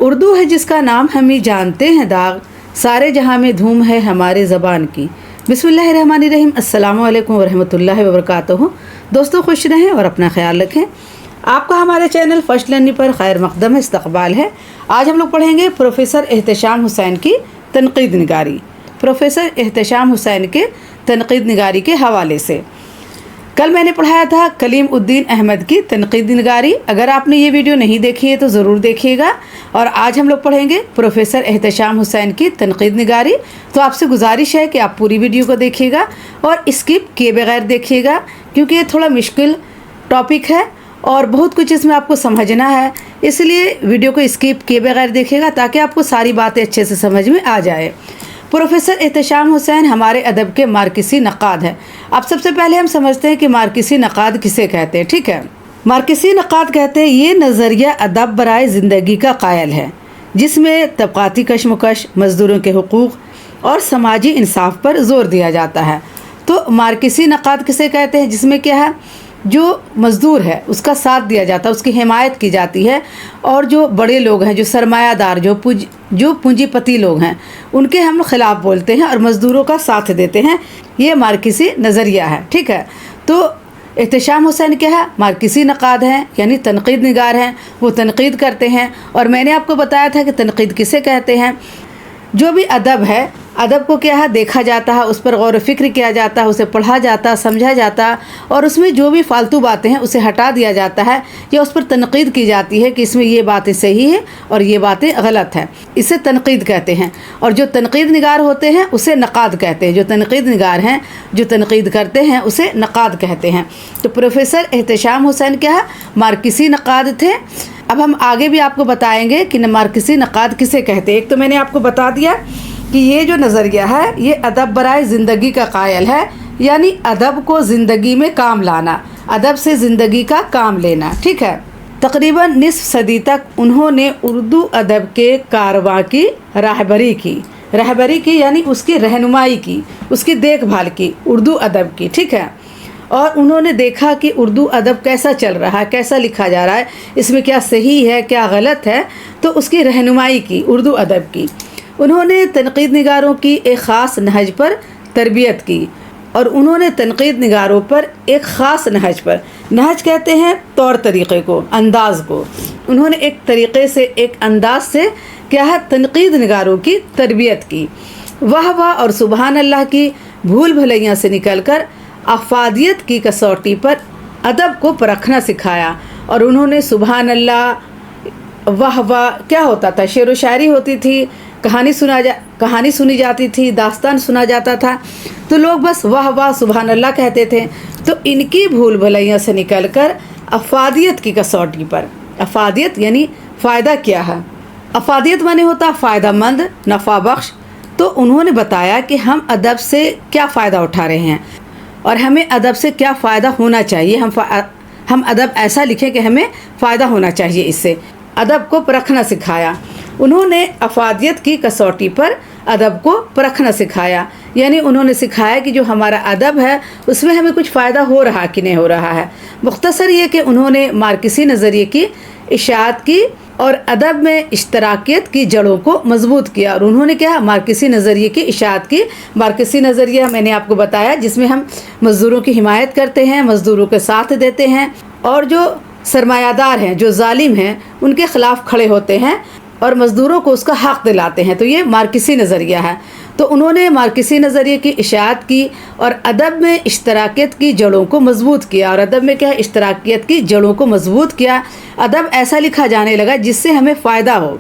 اردو ہے جس کا نام ہم ہی جانتے ہیں داغ، سارے جہاں میں دھوم ہے ہمارے زبان کی۔ بسم اللہ الرحمن الرحیم۔ السلام علیکم ورحمۃ اللہ وبرکاتہ۔ دوستو خوش رہیں اور اپنا خیال رکھیں۔ آپ کا ہمارے چینل فرسٹ لرننگ پر خیر مقدم استقبال ہے۔ آج ہم لوگ پڑھیں گے پروفیسر احتشام حسین کی تنقید نگاری، پروفیسر احتشام حسین کے تنقید نگاری کے حوالے سے۔ کل میں نے پڑھایا تھا کلیم الدین احمد کی تنقید نگاری۔ اگر آپ نے یہ ویڈیو نہیں دیکھی ہے تو ضرور دیکھیے گا۔ اور آج ہم لوگ پڑھیں گے پروفیسر احتشام حسین کی تنقید نگاری۔ تو آپ سے گزارش ہے کہ آپ پوری ویڈیو کو دیکھیے گا اور اسکپ کیے بغیر دیکھیے گا، کیونکہ یہ تھوڑا مشکل ٹاپک ہے اور بہت کچھ اس میں آپ کو سمجھنا ہے، اس لیے ویڈیو کو اسکپ کیے بغیر دیکھیے گا تاکہ آپ کو ساری باتیں اچھے سے سمجھ میں آ جائے۔ پروفیسر احتشام حسین ہمارے ادب کے مارکسی نقاد ہیں۔ اب سب سے پہلے ہم سمجھتے ہیں کہ مارکسی نقاد کسے کہتے ہیں، ٹھیک ہے؟ مارکسی نقاد کہتے ہیں یہ نظریہ ادب برائے زندگی کا قائل ہے، جس میں طبقاتی کشمکش، مزدوروں کے حقوق اور سماجی انصاف پر زور دیا جاتا ہے۔ تو مارکسی نقاد کسے کہتے ہیں؟ جس میں کیا ہے، جو مزدور ہے اس کا ساتھ دیا جاتا ہے، اس کی حمایت کی جاتی ہے، اور جو بڑے لوگ ہیں، جو سرمایہ دار، جو پونجی پتی لوگ ہیں، ان کے ہم خلاف بولتے ہیں اور مزدوروں کا ساتھ دیتے ہیں۔ یہ مارکسی نظریہ ہے، ٹھیک ہے؟ تو احتشام حسین کیا ہے؟ مارکسی نقاد ہیں، یعنی تنقید نگار ہیں، وہ تنقید کرتے ہیں۔ اور میں نے آپ کو بتایا تھا کہ تنقید کسے کہتے ہیں؟ جو بھی ادب ہے، ادب کو کیا ہے، دیکھا جاتا ہے، اس پر غور و فکر کیا جاتا ہے، اسے پڑھا جاتا ہے، سمجھا جاتا ہے، اور اس میں جو بھی فالتو باتیں ہیں اسے ہٹا دیا جاتا ہے یا اس پر تنقید کی جاتی ہے کہ اس میں یہ باتیں صحیح ہیں اور یہ باتیں غلط ہیں۔ اسے تنقید کہتے ہیں۔ اور جو تنقید نگار ہوتے ہیں اسے نقاد کہتے ہیں۔ جو تنقید نگار ہیں، جو تنقید کرتے ہیں، اسے نقاد کہتے ہیں۔ تو پروفیسر احتشام حسین کیا ہے؟ مارکسی نقاد تھے۔ اب ہم آگے بھی آپ کو بتائیں گے کہ مارکسی نقاد کسے کہتے ہیں۔ ایک تو میں نے آپ کو بتا دیا کہ یہ جو نظریہ ہے یہ ادب برائے زندگی کا قائل ہے، یعنی ادب کو زندگی میں کام لانا، ادب سے زندگی کا کام لینا، ٹھیک ہے؟ تقریباً نصف صدی تک انہوں نے اردو ادب کے کارواں کی رہبری کی، یعنی اس کی رہنمائی کی، اس کی دیکھ بھال کی، اردو ادب کی، ٹھیک ہے؟ اور انہوں نے دیکھا کہ اردو ادب کیسا چل رہا ہے، کیسا لکھا جا رہا ہے، اس میں کیا صحیح ہے، کیا غلط ہے، تو اس کی رہنمائی کی، اردو ادب کی۔ انہوں نے تنقید نگاروں کی ایک خاص نہج پر تربیت کی، اور انہوں نے تنقید نگاروں پر ایک خاص نہج کہتے ہیں طور طریقے کو، انداز کو، انہوں نے ایک طریقے سے، ایک انداز سے کیا ہے، تنقید نگاروں کی تربیت کی۔ واہ واہ اور سبحان اللہ کی بھول بھلیاں سے نکل کر افادیت کی کسوٹی پر ادب کو پرکھنا سکھایا۔ اور انہوں نے سبحان اللہ، واہ واہ کیا ہوتا تھا، شعر و شاعری ہوتی تھی، کہانی سنی جاتی تھی، داستان سنا جاتا تھا، تو لوگ بس واہ واہ سبحان اللہ کہتے تھے۔ تو ان کی بھول بھلیاں سے نکل کر افادیت کی کسوٹی پر، افادیت یعنی فائدہ کیا ہے، افادیت مانے ہوتا فائدہ مند، نفع بخش۔ تو انہوں نے بتایا کہ ہم ادب سے کیا فائدہ اٹھا رہے ہیں اور ہمیں ادب سے کیا فائدہ ہونا چاہیے، ہم ادب ایسا لکھیں کہ ہمیں فائدہ ہونا چاہیے، اس سے ادب کو پرکھنا سکھایا۔ انہوں نے افادیت کی کسوٹی پر ادب کو پرکھنا سکھایا، یعنی انہوں نے سکھایا کہ جو ہمارا ادب ہے اس میں ہمیں کچھ فائدہ ہو رہا کہ نہیں ہو رہا ہے۔ مختصر یہ کہ انہوں نے مارکسی نظریے کی اشاعت کی اور ادب میں اشتراکیت کی جڑوں کو مضبوط کیا۔ اور انہوں نے کیا، مارکسی نظریے کی اشاعت کی۔ مارکسی نظریہ میں نے آپ کو بتایا جس میں ہم مزدوروں کی حمایت کرتے ہیں، مزدوروں کے ساتھ دیتے ہیں، اور جو سرمایہ دار ہیں، جو ظالم ہیں، ان کے خلاف کھڑے ہوتے ہیں اور مزدوروں کو اس کا حق دلاتے ہیں۔ تو یہ مارکسی نظریہ ہے۔ تو انہوں نے مارکسی نظریے کی اشاعت کی اور ادب میں اشتراکیت کی جڑوں کو مضبوط کیا۔ اور ادب میں کیا ہے، اشتراکیت کی جڑوں کو مضبوط کیا۔ ادب ایسا لکھا جانے لگا جس سے ہمیں فائدہ ہو،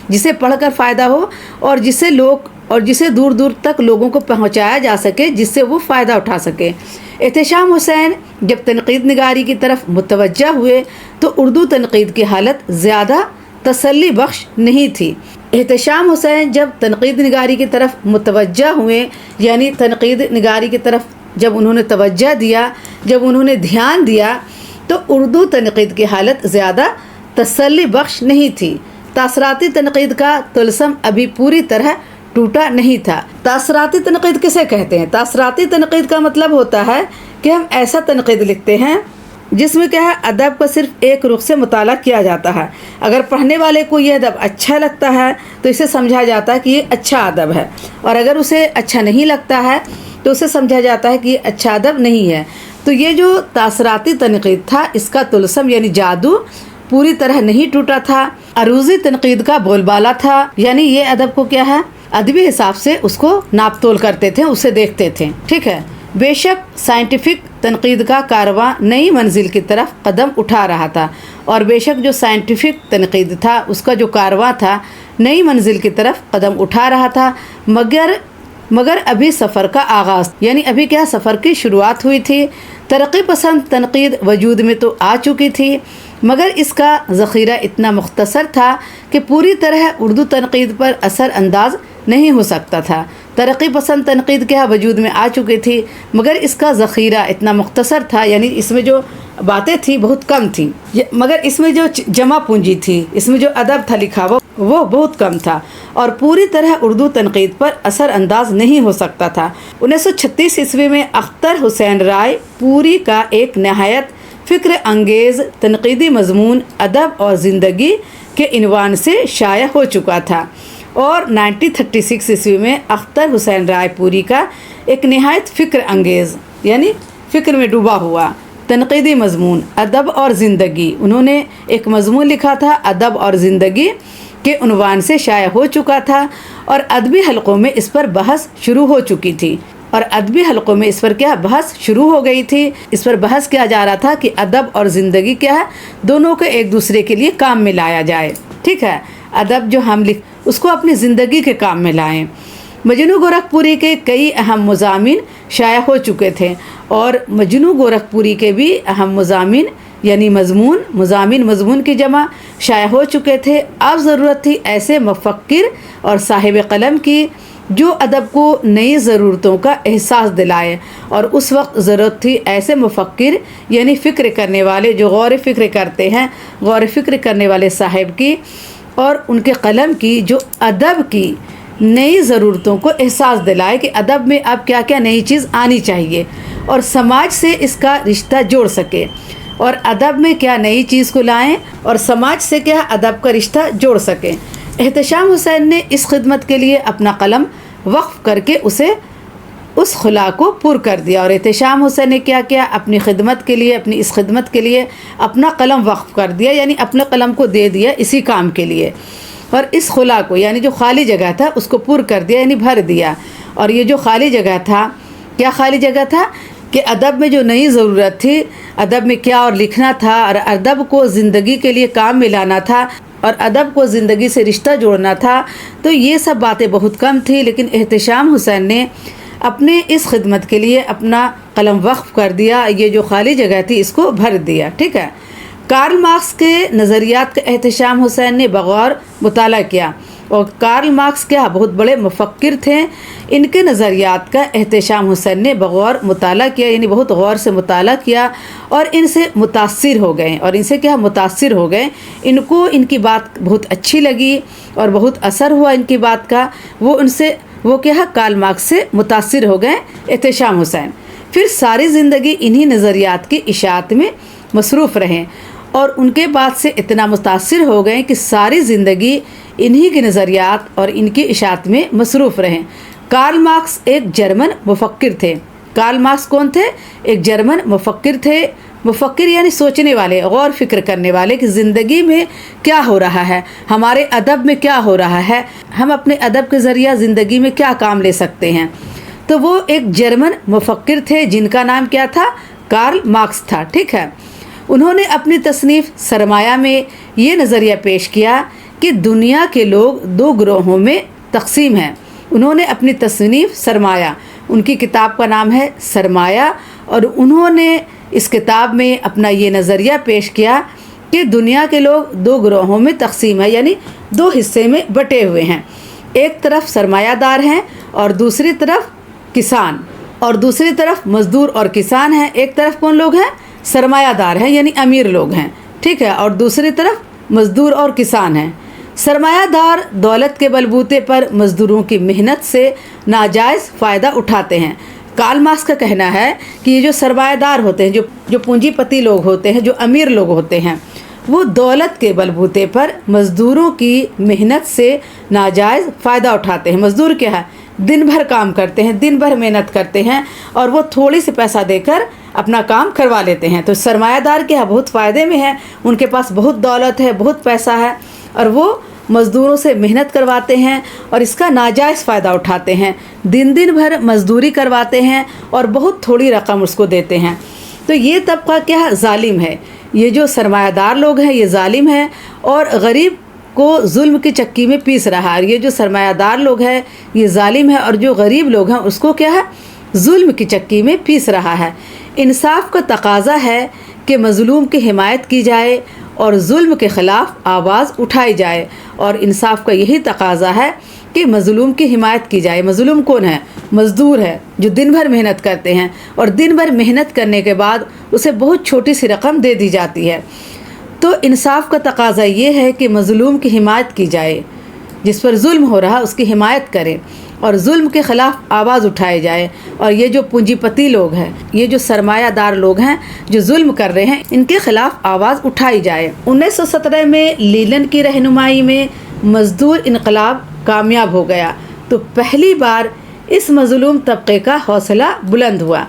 جسے پڑھ کر فائدہ ہو، اور جسے دور دور تک لوگوں کو پہنچایا جا سکے، جس سے وہ فائدہ اٹھا سکے۔ احتشام حسین جب تنقید نگاری کی طرف متوجہ ہوئے تو اردو تنقید کی حالت زیادہ تسلی بخش نہیں تھی۔ احتشام حسین جب تنقید نگاری کی طرف متوجہ ہوئے، یعنی تنقید نگاری کی طرف جب انہوں نے توجہ دیا، جب انہوں نے دھیان دیا، تو اردو تنقید کی حالت زیادہ تسلی بخش نہیں تھی۔ تاثراتی تنقید کا طلسم ابھی پوری طرح ٹوٹا نہیں تھا۔ تاثراتی تنقید کسے کہتے ہیں؟ تاثراتی تنقید کا مطلب ہوتا ہے کہ ہم ایسا تنقید لکھتے ہیں جس میں کیا ہے ادب کا صرف ایک رخ سے مطالعہ کیا جاتا ہے۔ اگر پڑھنے والے کو یہ ادب اچھا لگتا ہے تو اسے سمجھا جاتا ہے کہ یہ اچھا ادب ہے، اور اگر اسے اچھا نہیں لگتا ہے تو اسے سمجھا جاتا ہے کہ یہ اچھا ادب نہیں ہے۔ تو یہ جو تاثراتی تنقید تھا اس کا طلسم یعنی جادو پوری طرح نہیں ٹوٹا تھا۔ عروضی تنقید کا بول بالا تھا، یعنی یہ ادب کو کیا ہے ادبی حساب سے اس کو ناپ تول کرتے تھے، اسے دیکھتے تھے، ٹھیک ہے۔ بے شک سائنٹیفک تنقید کا کارواں نئی منزل کی طرف قدم اٹھا رہا تھا، اور بے شک جو سائنٹیفک تنقید تھا اس کا جو کارواں تھا نئی منزل کی طرف قدم اٹھا رہا تھا، مگر ابھی سفر کا آغاز، یعنی ابھی کیا سفر کی شروعات ہوئی تھی۔ ترقی پسند تنقید وجود میں تو آ چکی تھی، مگر اس کا ذخیرہ اتنا مختصر تھا کہ پوری طرح اردو تنقید پر اثر انداز نہیں ہو سکتا تھا۔ ترقی پسند تنقید کیا وجود میں آ چکی تھی، مگر اس کا ذخیرہ اتنا مختصر تھا، یعنی اس میں جو باتیں تھیں بہت کم تھیں، مگر اس میں جو جمع پونجی تھی، اس میں جو ادب تھا لکھا وہ بہت کم تھا، اور پوری طرح اردو تنقید پر اثر انداز نہیں ہو سکتا تھا۔ 1936 عیسوی میں اختر حسین رائے پوری کا ایک نہایت فکر انگیز تنقیدی مضمون ادب اور زندگی کے عنوان سے شائع ہو چکا تھا، اور 1936 عیسوی میں اختر حسین رائے پوری کا ایک نہایت فکر انگیز یعنی فکر میں ڈوبا ہوا تنقیدی مضمون ادب اور زندگی، انہوں نے ایک مضمون لکھا تھا ادب اور زندگی کے عنوان سے شائع ہو چکا تھا، اور ادبی حلقوں میں اس پر بحث شروع ہو چکی تھی، اور ادبی حلقوں میں اس پر کیا بحث شروع ہو گئی تھی۔ اس پر بحث کیا جا رہا تھا کہ ادب اور زندگی کیا ہے دونوں کو ایک دوسرے کے لیے کام میں لایا جائے، ٹھیک ہے۔ ادب جو ہم اس کو اپنی زندگی کے کام میں لائیں۔ مجنوں گورکھپوری کے کئی اہم مضامین شائع ہو چکے تھے، اور مجنوں گورکھپوری کے بھی اہم مضامین یعنی مضمون کی جمع شائع ہو چکے تھے۔ اب ضرورت تھی ایسے مفکر اور صاحب قلم کی جو ادب کو نئی ضرورتوں کا احساس دلائے، اور اس وقت ضرورت تھی ایسے مفکر یعنی فکر کرنے والے جو غور فکر کرتے ہیں، غور فکر کرنے والے صاحب کی اور ان کے قلم کی جو ادب کی نئی ضرورتوں کو احساس دلائے کہ ادب میں اب کیا کیا نئی چیز آنی چاہیے، اور سماج سے اس کا رشتہ جوڑ سکے، اور ادب میں کیا نئی چیز کو لائیں اور سماج سے کیا ادب کا رشتہ جوڑ سکیں۔ احتشام حسین نے اس خدمت کے لیے اپنا قلم وقف کر کے اس خلا کو پر کر دیا، اور احتشام حسین نے کیا کیا اپنی خدمت کے لیے اپنی اس خدمت کے لیے اپنا قلم وقف کر دیا، یعنی اپنے قلم کو دے دیا اسی کام کے لیے، اور اس خلا کو یعنی جو خالی جگہ تھا اس کو پر کر دیا یعنی بھر دیا۔ اور یہ جو خالی جگہ تھا کیا خالی جگہ تھا کہ ادب میں جو نئی ضرورت تھی، ادب میں کیا اور لکھنا تھا، اور ادب کو زندگی کے لیے کام میں لانا تھا، اور ادب کو زندگی سے رشتہ جوڑنا تھا، تو یہ سب باتیں بہت کم تھی، لیکن احتشام حسین نے اپنے اس خدمت کے لیے اپنا قلم وقف کر دیا، یہ جو خالی جگہ تھی اس کو بھر دیا، ٹھیک ہے۔ کارل مارکس کے نظریات کا احتشام حسین نے بغور مطالعہ کیا، اور کارل مارکس کیا بہت بڑے مفکر تھے، ان کے نظریات کا احتشام حسین نے بغور مطالعہ کیا، یعنی بہت غور سے مطالعہ کیا، اور ان سے متاثر ہو گئے، اور ان سے کیا متاثر ہو گئے، ان کو ان کی بات بہت اچھی لگی اور بہت اثر ہوا ان کی بات کا، وہ کیا کارل مارکس سے متاثر ہو گئے احتشام حسین۔ پھر ساری زندگی انہی نظریات کی اشاعت میں مصروف رہے، اور ان کے بعد سے اتنا متاثر ہو گئے کہ ساری زندگی انہی کے نظریات اور ان کی اشاعت میں مصروف رہے۔ کارل مارکس ایک جرمن مفکر تھے۔ کارل مارکس کون تھے؟ ایک جرمن مفکر تھے۔ مفکر یعنی سوچنے والے، غور فکر کرنے والے کہ زندگی میں کیا ہو رہا ہے، ہمارے ادب میں کیا ہو رہا ہے، ہم اپنے ادب کے ذریعہ زندگی میں کیا کام لے سکتے ہیں۔ تو وہ ایک جرمن مفکر تھے جن کا نام کیا تھا؟ کارل مارکس تھا، ٹھیک ہے۔ انہوں نے اپنی تصنیف سرمایہ میں یہ نظریہ پیش کیا کہ دنیا کے لوگ دو گروہوں میں تقسیم ہیں۔ انہوں نے اپنی تصنیف سرمایہ، ان کی کتاب کا نام ہے سرمایہ، اور انہوں نے اس کتاب میں اپنا یہ نظریہ پیش کیا کہ دنیا کے لوگ دو گروہوں میں تقسیم ہے، یعنی دو حصے میں بٹے ہوئے ہیں۔ ایک طرف سرمایہ دار ہیں اور دوسری طرف کسان، اور دوسری طرف مزدور اور کسان ہیں۔ ایک طرف کون لوگ ہیں؟ سرمایہ دار ہیں یعنی امیر لوگ ہیں، ٹھیک ہے، اور دوسری طرف مزدور اور کسان ہیں۔ سرمایہ دار دولت کے بلبوتے پر مزدوروں کی محنت سے ناجائز فائدہ اٹھاتے ہیں۔ کارل مارکس کا کہنا ہے کہ یہ جو سرمایہ دار ہوتے ہیں، جو پونجی پتی لوگ ہوتے ہیں، جو امیر لوگ ہوتے ہیں، وہ دولت کے بلبوتے پر مزدوروں کی محنت سے ناجائز فائدہ اٹھاتے ہیں۔ مزدور کیا ہے؟ دن بھر کام کرتے ہیں، دن بھر محنت کرتے ہیں اور وہ تھوڑی سی پیسہ دے کر اپنا کام کروا لیتے ہیں۔ تو سرمایہ دار کیا بہت فائدے میں ہے، ان کے پاس بہت دولت ہے، بہت پیسہ ہے، اور وہ مزدوروں سے محنت کرواتے ہیں اور اس کا ناجائز فائدہ اٹھاتے ہیں، دن بھر مزدوری کرواتے ہیں اور بہت تھوڑی رقم اس کو دیتے ہیں۔ تو یہ طبقہ کیا ہے؟ ظالم ہے۔ یہ جو سرمایہ دار لوگ ہیں یہ ظالم ہے اور غریب کو ظلم کی چکی میں پیس رہا ہے۔ یہ جو سرمایہ دار لوگ ہیں یہ ظالم ہے اور جو غریب لوگ ہیں اس کو کیا ہے؟ ظلم کی چکی میں پیس رہا ہے۔ انصاف کا تقاضا ہے کہ مظلوم کی حمایت کی جائے اور ظلم کے خلاف آواز اٹھائی جائے، اور انصاف کا یہی تقاضا ہے کہ مظلوم کی حمایت کی جائے۔ مظلوم کون ہے؟ مزدور ہے، جو دن بھر محنت کرتے ہیں اور دن بھر محنت کرنے کے بعد اسے بہت چھوٹی سی رقم دے دی جاتی ہے۔ تو انصاف کا تقاضا یہ ہے کہ مظلوم کی حمایت کی جائے، جس پر ظلم ہو رہا اس کی حمایت کرے اور ظلم کے خلاف آواز اٹھائے جائے، اور یہ جو پونجی پتی لوگ ہیں، یہ جو سرمایہ دار لوگ ہیں جو ظلم کر رہے ہیں، ان کے خلاف آواز اٹھائی جائے۔ 1917 میں لینن کی رہنمائی میں مزدور انقلاب کامیاب ہو گیا، تو پہلی بار اس مظلوم طبقے کا حوصلہ بلند ہوا۔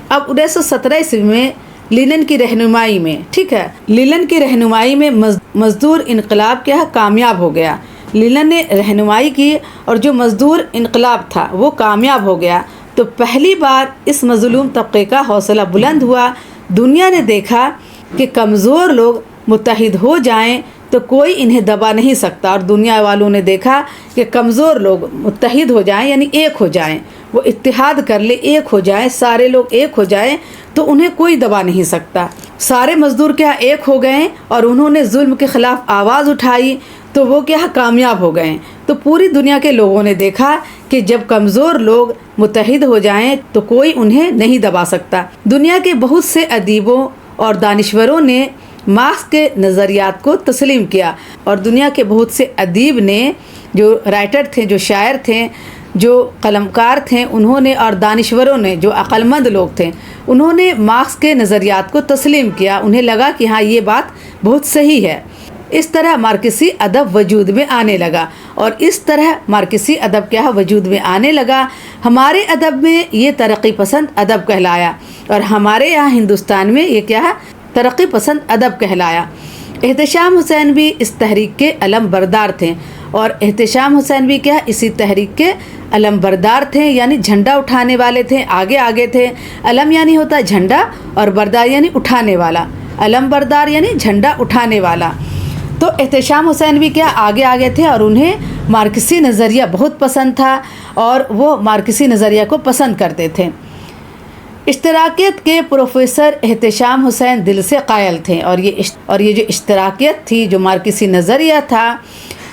اب 1917 عیسوی میں لینن کی رہنمائی میں، ٹھیک ہے، لینن کی رہنمائی میں مزدور انقلاب کیا ہے؟ کامیاب ہو گیا۔ لینن نے رہنمائی کی اور جو مزدور انقلاب تھا وہ کامیاب ہو گیا، تو پہلی بار اس مظلوم طبقے کا حوصلہ بلند ہوا۔ دنیا نے دیکھا کہ کمزور لوگ متحد ہو جائیں تو کوئی انہیں دبا نہیں سکتا، اور دنیا والوں نے دیکھا کہ کمزور لوگ متحد ہو جائیں، یعنی ایک ہو جائیں، وہ اتحاد کر لے، ایک ہو جائیں، سارے لوگ ایک ہو جائیں تو انہیں کوئی دبا نہیں سکتا۔ سارے مزدور کیا ایک ہو گئے اور انہوں نے ظلم کے خلاف آواز اٹھائی تو وہ کیا کامیاب ہو گئے۔ تو پوری دنیا کے لوگوں نے دیکھا کہ جب کمزور لوگ متحد ہو جائیں تو کوئی انہیں نہیں دبا سکتا۔ دنیا کے بہت سے ادیبوں اور دانشوروں نے مارکس کے نظریات کو تسلیم کیا، اور دنیا کے بہت سے ادیب نے، جو رائٹر تھے، جو شاعر تھے، جو قلمکار تھے، انہوں نے، اور دانشوروں نے، جو عقل مند لوگ تھے، انہوں نے مارکس کے نظریات کو تسلیم کیا۔ انہیں لگا کہ ہاں یہ بات بہت صحیح ہے۔ اس طرح مارکسی ادب وجود میں آنے لگا، اور اس طرح مارکسی ادب کیا وجود میں آنے لگا۔ ہمارے ادب میں یہ ترقی پسند ادب کہلایا، اور ہمارے یہاں ہندوستان میں یہ کیا ہے؟ ترقی پسند ادب کہلایا۔ احتشام حسین بھی اس تحریک کے علم بردار تھے، اور احتشام حسین بھی کیا اسی تحریک کے علم بردار تھے، یعنی جھنڈا اٹھانے والے تھے، آگے تھے۔ علم یعنی ہوتا ہے جھنڈا، اور بردار یعنی اٹھانے والا۔ علم بردار یعنی جھنڈا اٹھانے والا۔ تو احتشام حسین بھی کیا آگے تھے، اور انہیں مارکسی نظریہ بہت پسند تھا، اور وہ مارکسی نظریہ کو پسند کرتے تھے۔ اشتراکیت کے پروفیسر احتشام حسین دل سے قائل تھے، اور یہ جو اشتراکیت تھی، جو مارکسی نظریہ تھا،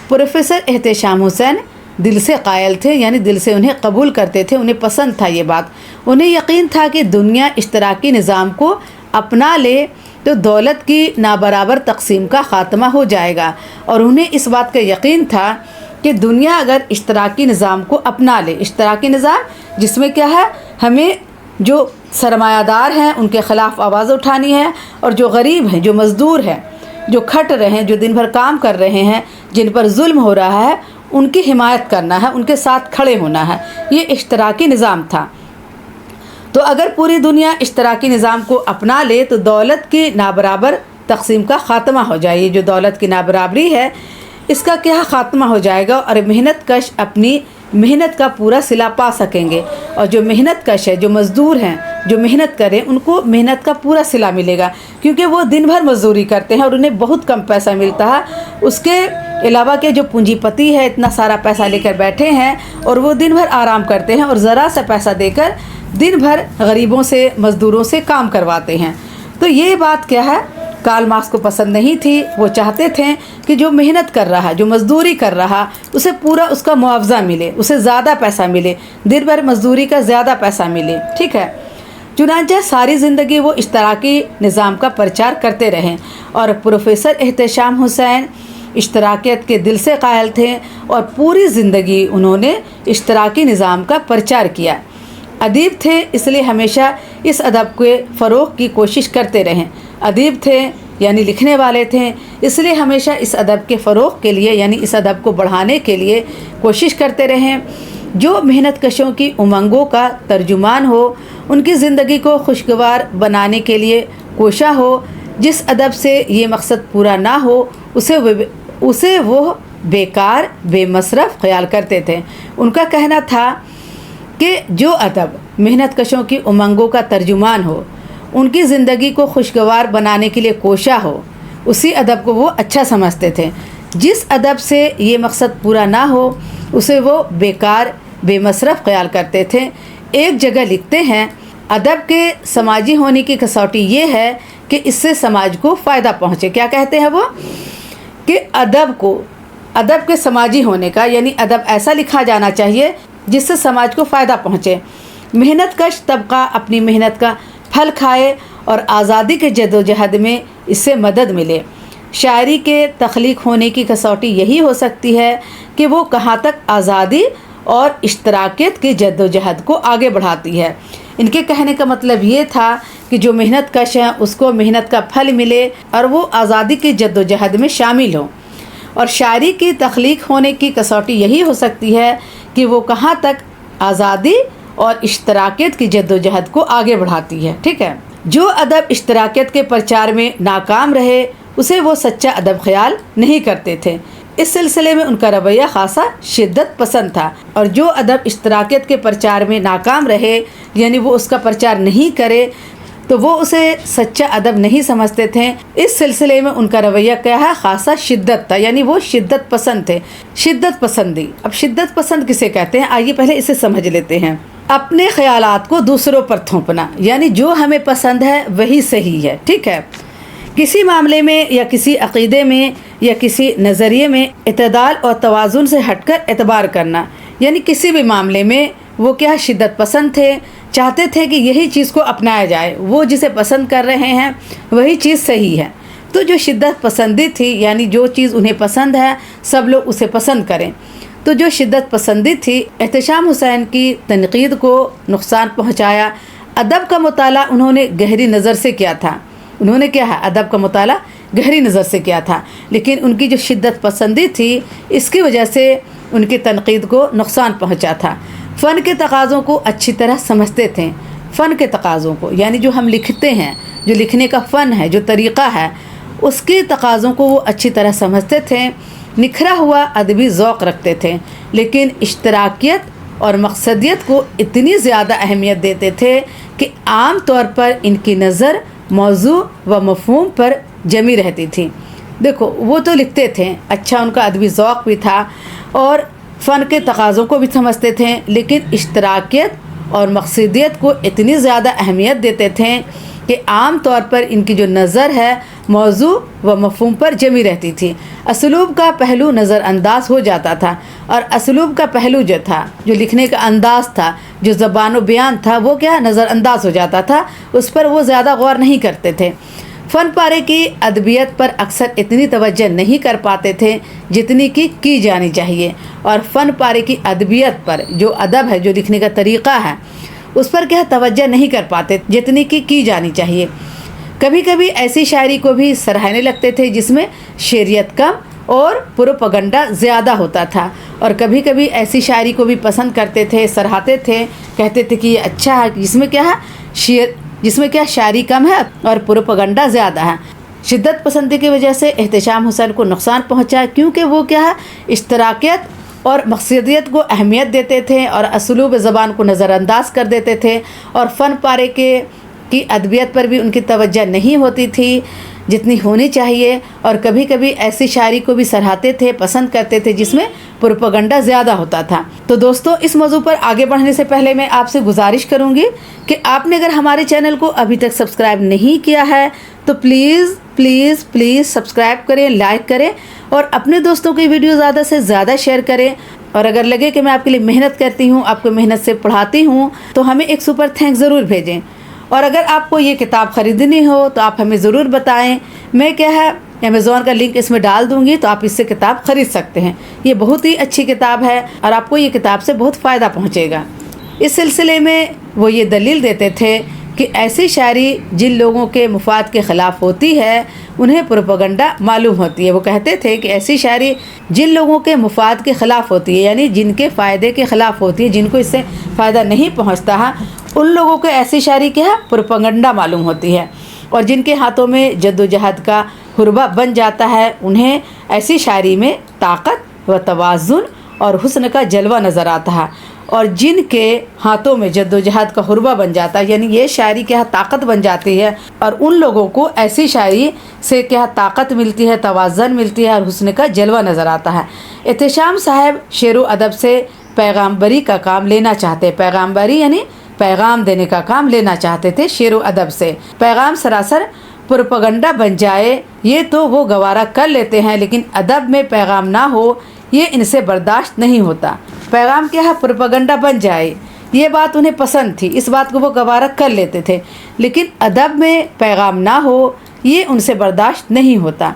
پروفیسر احتشام حسین دل سے قائل تھے، یعنی دل سے انہیں قبول کرتے تھے، انہیں پسند تھا یہ بات۔ انہیں یقین تھا کہ دنیا اشتراکی نظام کو اپنا لے تو دولت کی نابرابر تقسیم کا خاتمہ ہو جائے گا، اور انہیں اس بات کا یقین تھا کہ دنیا اگر اشتراکی نظام کو اپنا لے، اشتراکی نظام جس میں کیا ہے، ہمیں جو سرمایہ دار ہیں ان کے خلاف آواز اٹھانی ہے، اور جو غریب ہیں، جو مزدور ہیں، جو کھٹ رہے ہیں، جو دن بھر کام کر رہے ہیں، جن پر ظلم ہو رہا ہے، ان کی حمایت کرنا ہے، ان کے ساتھ کھڑے ہونا ہے۔ یہ اشتراکی نظام تھا۔ تو اگر پوری دنیا اشتراکی نظام کو اپنا لے تو دولت کی نابرابر تقسیم کا خاتمہ ہو جائے۔ یہ جو دولت کی نابرابری ہے اس کا کیا خاتمہ ہو جائے گا، اور محنت کش اپنی محنت کا پورا صلہ پا سکیں گے، اور جو محنت کش ہے، جو مزدور ہیں، جو محنت کریں، ان کو محنت کا پورا صلہ ملے گا، کیونکہ وہ دن بھر مزدوری کرتے ہیں اور انہیں بہت کم پیسہ ملتا ہے۔ اس کے علاوہ کہ جو پونجی پتی ہے اتنا سارا پیسہ لے کر بیٹھے ہیں، اور وہ دن بھر آرام کرتے ہیں اور ذرا سا پیسہ دے کر دن بھر غریبوں سے، مزدوروں سے کام کرواتے ہیں۔ تو یہ بات کیا ہے، کارل مارکس کو پسند نہیں تھی۔ وہ چاہتے تھے کہ جو محنت کر رہا، جو مزدوری کر رہا، اسے پورا اس کا معاوضہ ملے، اسے زیادہ پیسہ ملے، دن بھر مزدوری کا زیادہ پیسہ ملے، ٹھیک ہے۔ چنانچہ ساری زندگی وہ اشتراکی نظام کا پرچار کرتے رہے، اور پروفیسر احتشام حسین اشتراکیت کے دل سے قائل تھے، اور پوری زندگی انہوں نے اشتراکی نظام کا پرچار کیا۔ ادیب تھے اس لیے ہمیشہ اس ادب کے فروغ کی کوشش کرتے رہیں۔ ادیب تھے یعنی لکھنے والے تھے، اس لیے ہمیشہ اس ادب کے فروغ کے لیے یعنی اس ادب کو بڑھانے کے لیے کوشش کرتے رہیں۔ جو محنت کشوں کی امنگوں کا ترجمان ہو، ان کی زندگی کو خوشگوار بنانے کے لیے کوشاں ہو، جس ادب سے یہ مقصد پورا نہ ہو اسے وہ بیکار بے مصرف خیال کرتے تھے۔ ان کا کہنا تھا کہ جو ادب محنت کشوں کی امنگوں کا ترجمان ہو، ان کی زندگی کو خوشگوار بنانے کے لیے کوشاں ہو، اسی ادب کو وہ اچھا سمجھتے تھے۔ جس ادب سے یہ مقصد پورا نہ ہو اسے وہ بیکار بے مصرف خیال کرتے تھے۔ ایک جگہ لکھتے ہیں، ادب کے سماجی ہونے کی کسوٹی یہ ہے کہ اس سے سماج کو فائدہ پہنچے۔ کیا کہتے ہیں وہ؟ کہ ادب کے سماجی ہونے کا یعنی ادب ایسا لکھا جانا چاہیے جس سے سماج کو فائدہ پہنچے، محنت کش طبقہ اپنی محنت کا پھل کھائے اور آزادی کے جد و جہد میں اس سے مدد ملے۔ شاعری کے تخلیق ہونے کی کسوٹی یہی ہو سکتی ہے کہ وہ کہاں تک آزادی اور اشتراکیت کی جد و جہد کو آگے بڑھاتی ہے۔ ان کے کہنے کا مطلب یہ تھا کہ جو محنت کش ہیں اس کو محنت کا پھل ملے اور وہ آزادی کی جد و جہد میں شامل ہوں، اور شاعری کی تخلیق ہونے کی کسوٹی یہی ہو سکتی ہے کہ وہ کہاں تک آزادی اور اشتراکیت کی جد و جہد کو آگے بڑھاتی ہے۔ ٹھیک ہے، جو ادب اشتراکیت کے پرچار میں ناکام رہے اسے وہ سچا ادب خیال نہیں کرتے تھے۔ اس سلسلے میں ان کا رویہ خاصا شدت پسند تھا، اور جو ادب اشتراکیت کے پرچار میں ناکام رہے یعنی وہ اس کا پرچار نہیں کرے تو وہ اسے سچا ادب نہیں سمجھتے تھے۔ اس سلسلے میں ان کا رویہ کیا ہے؟ خاصا شدت تھا، یعنی وہ شدت پسند تھے۔ شدت پسندی، اب شدت پسند کسے کہتے ہیں آئیے پہلے اسے سمجھ لیتے ہیں۔ اپنے خیالات کو دوسروں پر تھوپنا، یعنی جو ہمیں پسند ہے وہی صحیح ہے۔ ٹھیک ہے، کسی معاملے میں یا کسی عقیدے میں یا کسی نظریے میں اعتدال اور توازن سے ہٹ کر اعتبار کرنا، یعنی کسی بھی معاملے میں وہ کیا شدت پسند تھے، چاہتے تھے کہ یہی چیز کو اپنایا جائے، وہ جسے پسند کر رہے ہیں وہی چیز صحیح ہے۔ تو جو شدت پسندی تھی یعنی جو چیز انہیں پسند ہے سب لوگ اسے پسند کریں، تو جو شدت پسندی تھی احتشام حسین کی تنقید کو نقصان پہنچایا۔ ادب کا مطالعہ انہوں نے گہری نظر سے کیا تھا، انہوں نے کیا ہے ادب کا مطالعہ گہری نظر سے کیا تھا، لیکن ان کی جو شدت پسندی تھی اس کی وجہ سے ان کی تنقید کو نقصان پہنچا تھا۔ فن کے تقاضوں کو اچھی طرح سمجھتے تھے، فن کے تقاضوں کو یعنی جو ہم لکھتے ہیں، جو لکھنے کا فن ہے، جو طریقہ ہے، اس کے تقاضوں کو وہ اچھی طرح سمجھتے تھے، نکھرا ہوا ادبی ذوق رکھتے تھے، لیکن اشتراکیت اور مقصدیت کو اتنی زیادہ اہمیت دیتے تھے کہ عام طور پر ان کی نظر موضوع و مفہوم پر جمی رہتی تھی۔ دیکھو وہ تو لکھتے تھے، اچھا ان کا ادبی ذوق بھی تھا اور فن کے تقاضوں کو بھی سمجھتے تھے، لیکن اشتراکیت اور مقصدیت کو اتنی زیادہ اہمیت دیتے تھے کہ عام طور پر ان کی جو نظر ہے موضوع و مفہوم پر جمی رہتی تھی۔ اسلوب کا پہلو نظر انداز ہو جاتا تھا، اور اسلوب کا پہلو جو تھا، جو لکھنے کا انداز تھا، جو زبان و بیان تھا، وہ کیا نظر انداز ہو جاتا تھا، اس پر وہ زیادہ غور نہیں کرتے تھے۔ فن پارے کی ادبیت پر اکثر اتنی توجہ نہیں کر پاتے تھے جتنی کی جانی چاہیے، اور فن پارے کی ادبیت پر جو ادب ہے، جو لکھنے کا طریقہ ہے، اس پر کیا توجہ نہیں کر پاتے جتنی کی جانی چاہیے۔ کبھی کبھی ایسی شاعری کو بھی سراہنے لگتے تھے جس میں شعریت کم اور پروپیگنڈا زیادہ ہوتا تھا، اور کبھی کبھی ایسی شاعری کو بھی پسند کرتے تھے، سراہتے تھے، کہتے تھے کہ یہ اچھا ہے، جس میں کیا شاعری کم ہے اور پروپیگنڈا زیادہ ہے۔ شدت پسندی کی وجہ سے احتشام حسین کو نقصان پہنچا، کیونکہ وہ کیا ہے اشتراکیت اور مقصدیت کو اہمیت دیتے تھے اور اسلوب زبان کو نظر انداز کر دیتے تھے، اور فن پارے کی ادبیت پر بھی ان کی توجہ نہیں ہوتی تھی جتنی ہونی چاہیے، اور کبھی کبھی ایسی شاعری کو بھی سراہتے تھے، پسند کرتے تھے جس میں پروپیگنڈا زیادہ ہوتا تھا۔ تو دوستو، اس موضوع پر آگے بڑھنے سے پہلے میں آپ سے گزارش کروں گی کہ آپ نے اگر ہمارے چینل کو ابھی تک سبسکرائب نہیں کیا ہے تو پلیز پلیز پلیز سبسکرائب کریں، لائک کریں، اور اپنے دوستوں کی ویڈیو زیادہ سے زیادہ شیئر کریں، اور اگر لگے کہ میں آپ کے لیے محنت کرتی ہوں، آپ کو محنت سے پڑھاتی ہوں، تو ہمیں ایک سپر تھینکس ضرور بھیجیں۔ اور اگر آپ کو یہ کتاب خریدنی ہو تو آپ ہمیں ضرور بتائیں، میں کیا ہے امیزون کا لنک اس میں ڈال دوں گی، تو آپ اس سے کتاب خرید سکتے ہیں۔ یہ بہت ہی اچھی کتاب ہے اور آپ کو یہ کتاب سے بہت فائدہ پہنچے گا۔ اس سلسلے میں وہ یہ دلیل دیتے تھے کہ ایسی شاعری جن لوگوں کے مفاد کے خلاف ہوتی ہے انہیں پروپیگنڈا معلوم ہوتی ہے۔ وہ کہتے تھے کہ ایسی شاعری جن لوگوں کے مفاد کے خلاف ہوتی ہے، یعنی جن کے فائدے کے خلاف ہوتی ہے، جن کو اس سے فائدہ نہیں پہنچتا ہے، ان لوگوں کو ایسی شاعری کیا پروپیگنڈا معلوم ہوتی ہے، اور جن کے ہاتھوں میں جد و جہد کا حربہ بن جاتا ہے انہیں ایسی شاعری میں طاقت و توازن اور حسن کا جلوہ نظر آتا ہے، اور جن کے ہاتھوں میں جد و جہد کا حربہ بن جاتا ہے، یعنی یہ شاعری کیا طاقت بن جاتی ہے، اور ان لوگوں کو ایسی شاعری سے کیا طاقت ملتی ہے، توازن ملتی ہے، اور حسن کا جلوہ نظر آتا ہے۔ احتشام صاحب شعر و ادب سے پیغامبری کا کام لینا چاہتے، پیغامبری یعنی پیغام دینے کا کام لینا چاہتے تھے شعر و ادب سے۔ پیغام سراسر پروپیگنڈا بن جائے یہ تو وہ گوارا کر لیتے ہیں، لیکن ادب میں پیغام نہ ہو یہ ان سے برداشت نہیں ہوتا۔ پیغام کیا ہے پروپیگنڈا بن جائے یہ بات انہیں پسند تھی، اس بات کو وہ گوارا کر لیتے تھے، لیکن ادب میں پیغام نہ ہو یہ ان سے برداشت نہیں ہوتا۔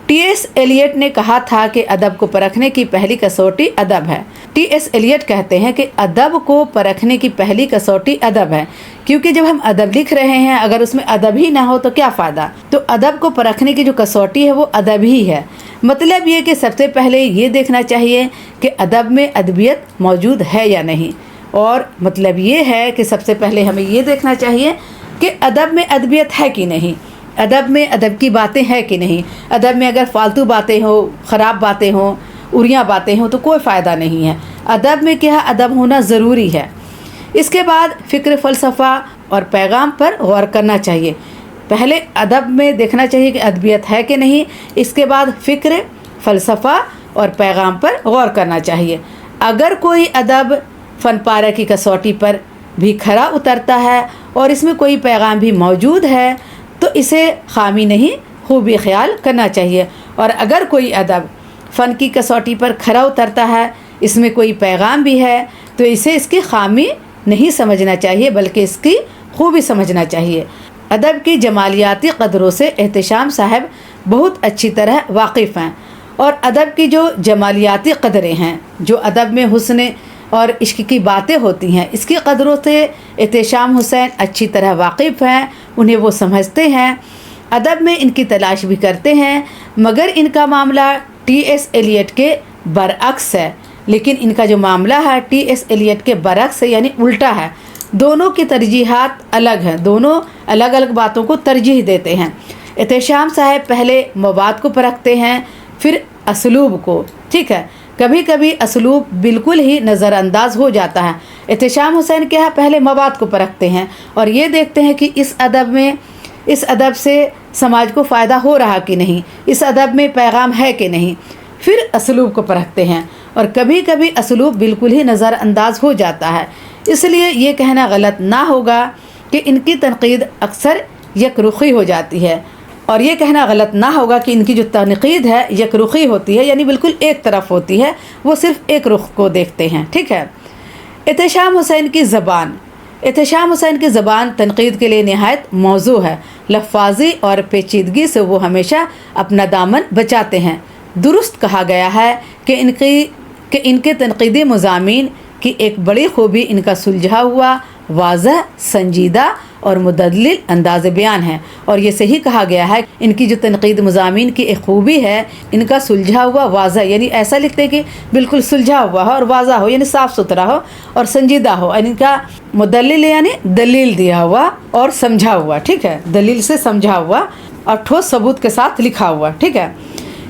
ٹی ایس ایلیٹ نے کہا تھا کہ ادب کو پرکھنے کی پہلی کسوٹی ادب ہے۔ ٹی ایس ایلیٹ کہتے ہیں کہ ادب کو پرکھنے کی پہلی کسوٹی ادب ہے، کیونکہ جب ہم ادب لکھ رہے ہیں اگر اس میں ادب ہی نہ ہو تو کیا فائدہ۔ تو ادب کو پرکھنے کی جو کسوٹی ہے وہ ادب ہی ہے۔ مطلب یہ کہ سب سے پہلے یہ دیکھنا چاہیے کہ ادب میں ادبیت موجود ہے یا نہیں، اور مطلب یہ ہے کہ سب سے پہلے ہمیں یہ دیکھنا چاہیے کہ ادب میں ادبیت ہے کہ نہیں، ادب میں ادب کی باتیں ہیں کہ نہیں۔ ادب میں اگر فالتو باتیں ہوں، خراب باتیں ہوں، اریاں باتیں ہوں تو کوئی فائدہ نہیں ہے۔ ادب میں کیا ادب ہونا ضروری ہے۔ اس کے بعد فکر، فلسفہ اور پیغام پر غور کرنا چاہیے۔ پہلے ادب میں دیکھنا چاہیے کہ ادبیت ہے کہ نہیں، اس کے بعد فکر، فلسفہ اور پیغام پر غور کرنا چاہیے۔ اگر کوئی ادب فن پارہ کی کسوٹی پر بھی کھرا اترتا ہے اور اس میں کوئی پیغام بھی موجود ہے تو اسے خامی نہیں خوبی خیال کرنا چاہیے، اور اگر کوئی ادب فن کی کسوٹی پر کھرا اترتا ہے اس میں کوئی پیغام بھی ہے تو اسے اس کی خامی نہیں سمجھنا چاہیے بلکہ اس کی خوبی سمجھنا چاہیے۔ ادب کی جمالیاتی قدروں سے احتشام صاحب بہت اچھی طرح واقف ہیں، اور ادب کی جو جمالیاتی قدریں ہیں، جو ادب میں حسن اور عشق کی باتیں ہوتی ہیں، اس کی قدروں سے احتشام حسین اچھی طرح واقف ہیں، انہیں وہ سمجھتے ہیں، ادب میں ان کی تلاش بھی کرتے ہیں، مگر ان کا معاملہ ٹی ایس ایلیٹ کے برعکس ہے۔ لیکن ان کا جو معاملہ ہے ٹی ایس ایلیٹ کے برعکس ہے، یعنی الٹا ہے۔ دونوں کی ترجیحات الگ ہیں، دونوں الگ الگ باتوں کو ترجیح دیتے ہیں۔ احتشام صاحب پہلے مواد کو پرکھتے ہیں پھر اسلوب کو، ٹھیک ہے۔ کبھی کبھی اسلوب بالکل ہی نظر انداز ہو جاتا ہے۔ احتشام حسین کیا ہے پہلے مواد کو پرکھتے ہیں اور یہ دیکھتے ہیں کہ اس ادب سے سماج کو فائدہ ہو رہا کہ نہیں، اس ادب میں پیغام ہے کہ نہیں، پھر اسلوب کو پرکھتے ہیں، اور کبھی کبھی اسلوب بالکل ہی نظر انداز ہو جاتا ہے۔ اس لیے یہ کہنا غلط نہ ہوگا کہ ان کی تنقید اکثر یک رخی ہو جاتی ہے، اور یہ کہنا غلط نہ ہوگا کہ ان کی جو تنقید ہے یک رخی ہوتی ہے، یعنی بالکل ایک طرف ہوتی ہے، وہ صرف ایک رخ کو دیکھتے ہیں، ٹھیک ہے۔ احتشام حسین کی زبان، احتشام حسین کی زبان تنقید کے لیے نہایت موزوں ہے۔ لفاظی اور پیچیدگی سے وہ ہمیشہ اپنا دامن بچاتے ہیں۔ درست کہا گیا ہے کہ ان کے تنقیدی مضامین کی ایک بڑی خوبی ان کا سلجھا ہوا، واضح، سنجیدہ اور مدلل انداز بیان ہے، اور یہ صحیح کہا گیا ہے ان کی جو تنقید مضامین کی ایک خوبی ہے ان کا سلجھا ہوا، واضح، یعنی ایسا لکھتے ہیں کہ بالکل سلجھا ہوا ہو اور واضح ہو، یعنی صاف ستھرا ہو اور سنجیدہ ہو، یعنی ان کا مدلل یعنی دلیل دیا ہوا اور سمجھا ہوا، ٹھیک ہے، دلیل سے سمجھا ہوا اور ٹھوس ثبوت کے ساتھ لکھا ہوا، ٹھیک ہے۔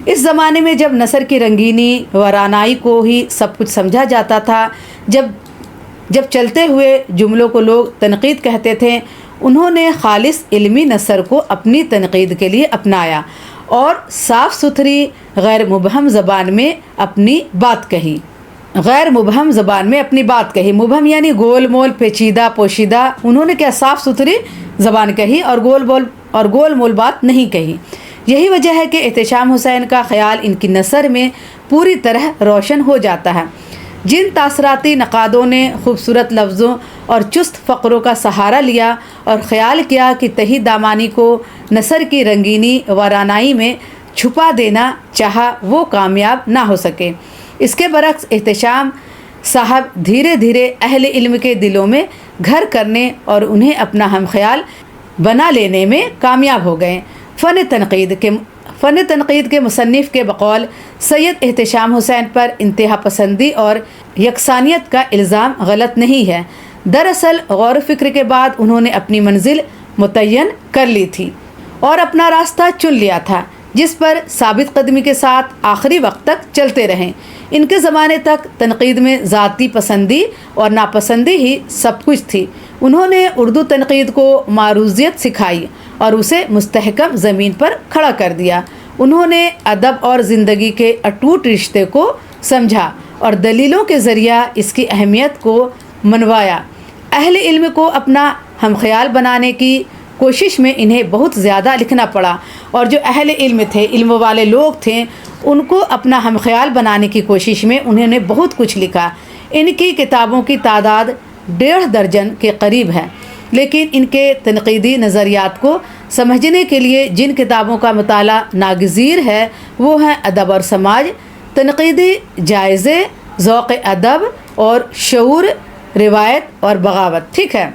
اس زمانے میں جب نثر کی رنگینی و رعنائی کو ہی سب کچھ سمجھا جاتا تھا، جب چلتے ہوئے جملوں کو لوگ تنقید کہتے تھے، انہوں نے خالص علمی نثر کو اپنی تنقید کے لیے اپنایا اور صاف ستھری غیر مبہم زبان میں اپنی بات کہی، غیر مبہم زبان میں اپنی بات کہی۔ مبہم یعنی گول مول، پیچیدہ، پوشیدہ، انہوں نے کیا صاف ستھری زبان کہی اور گول مول بات نہیں کہی۔ یہی وجہ ہے کہ احتشام حسین کا خیال ان کی نثر میں پوری طرح روشن ہو جاتا ہے۔ جن تاثراتی نقادوں نے خوبصورت لفظوں اور چست فقروں کا سہارا لیا اور خیال کیا کہ تہی دامانی کو نثر کی رنگینی و رعنائی میں چھپا دینا چاہا، وہ کامیاب نہ ہو سکے۔ اس کے برعکس احتشام صاحب دھیرے دھیرے اہل علم کے دلوں میں گھر کرنے اور انہیں اپنا ہم خیال بنا لینے میں کامیاب ہو گئے۔ فن تنقید کے مصنف کے بقول سید احتشام حسین پر انتہا پسندی اور یکسانیت کا الزام غلط نہیں ہے۔ دراصل غور و فکر کے بعد انہوں نے اپنی منزل متعین کر لی تھی اور اپنا راستہ چن لیا تھا، جس پر ثابت قدمی کے ساتھ آخری وقت تک چلتے رہیں۔ ان کے زمانے تک تنقید میں ذاتی پسندی اور ناپسندی ہی سب کچھ تھی۔ انہوں نے اردو تنقید کو معروضیت سکھائی اور اسے مستحکم زمین پر کھڑا کر دیا۔ انہوں نے ادب اور زندگی کے اٹوٹ رشتے کو سمجھا اور دلیلوں کے ذریعہ اس کی اہمیت کو منوایا۔ اہل علم کو اپنا ہم خیال بنانے کی کوشش میں انہیں بہت زیادہ لکھنا پڑا، اور جو اہل علم تھے، علم والے لوگ تھے، ان کو اپنا ہم خیال بنانے کی کوشش میں انہوں نے بہت کچھ لکھا۔ ان کی کتابوں کی تعداد 1.5 درجن کے قریب ہے، لیکن ان کے تنقیدی نظریات کو سمجھنے کے لیے جن کتابوں کا مطالعہ ناگزیر ہے وہ ہیں ادب اور سماج، تنقیدی جائزے، ذوق ادب اور شعور، روایت اور بغاوت۔ ٹھیک ہے،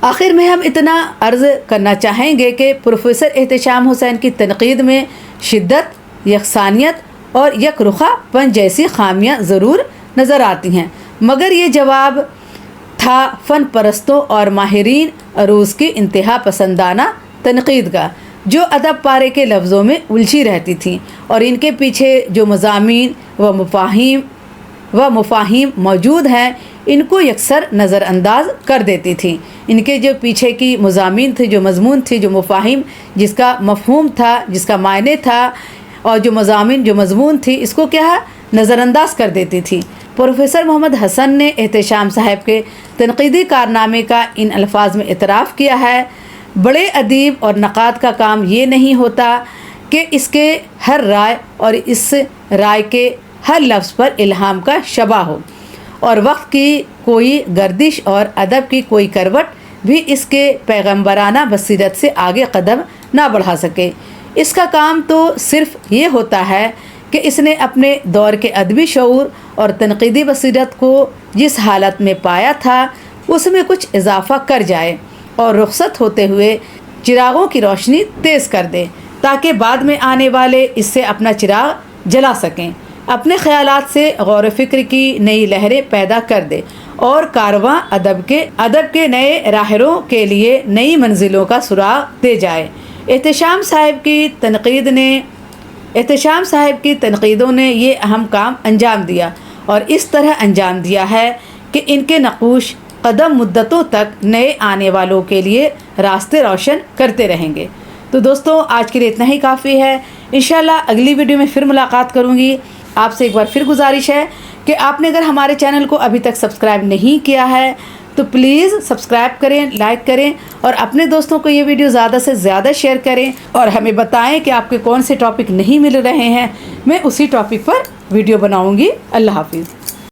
آخر میں ہم اتنا عرض کرنا چاہیں گے کہ پروفیسر احتشام حسین کی تنقید میں شدت، یکسانیت اور یک رخا پن جیسی خامیاں ضرور نظر آتی ہیں، مگر یہ جواب تھا فن پرستوں اور ماہرین عروض کی انتہا پسندانہ تنقید کا، جو ادب پارے کے لفظوں میں الجھی رہتی تھیں اور ان کے پیچھے جو مضامین و مفاہیم موجود ہیں ان کو یکسر نظر انداز کر دیتی تھیں۔ ان کے جو پیچھے کی مضامین تھے، جو مضمون تھے، جو مفاہیم، جس کا مفہوم تھا، جس کا معنی تھا، اور جو مضامین، جو مضمون تھی، اس کو کیا نظر انداز کر دیتی تھی۔ پروفیسر محمد حسن نے احتشام صاحب کے تنقیدی کارنامے کا ان الفاظ میں اعتراف کیا ہے: بڑے ادیب اور نقاد کا کام یہ نہیں ہوتا کہ اس کے ہر رائے اور اس رائے کے ہر لفظ پر الہام کا شبہ ہو، اور وقت کی کوئی گردش اور ادب کی کوئی کروٹ بھی اس کے پیغمبرانہ بصیرت سے آگے قدم نہ بڑھا سکے۔ اس کا کام تو صرف یہ ہوتا ہے کہ اس نے اپنے دور کے ادبی شعور اور تنقیدی بصیرت کو جس حالت میں پایا تھا اس میں کچھ اضافہ کر جائے اور رخصت ہوتے ہوئے چراغوں کی روشنی تیز کر دے، تاکہ بعد میں آنے والے اس سے اپنا چراغ جلا سکیں، اپنے خیالات سے غور و فکر کی نئی لہریں پیدا کر دے اور کارواں ادب کے نئے راہروں کے لیے نئی منزلوں کا سراغ دے جائے۔ احتشام صاحب کی تنقیدوں نے یہ اہم کام انجام دیا، اور اس طرح انجام دیا ہے کہ ان کے نقوش قدم مدتوں تک نئے آنے والوں کے لیے راستے روشن کرتے رہیں گے۔ تو دوستوں، آج کے لیے اتنا ہی کافی ہے۔ انشاءاللہ اگلی ویڈیو میں پھر ملاقات کروں گی۔ آپ سے ایک بار پھر گزارش ہے کہ آپ نے اگر ہمارے چینل کو ابھی تک سبسکرائب نہیں کیا ہے تو پلیز سبسکرائب کریں، لائک کریں، اور اپنے دوستوں کو یہ ویڈیو زیادہ سے زیادہ شیئر کریں، اور ہمیں بتائیں کہ آپ کے کون سے ٹاپک نہیں مل رہے ہیں۔ میں اسی ٹاپک پر ویڈیو بناؤں گی۔ اللہ حافظ۔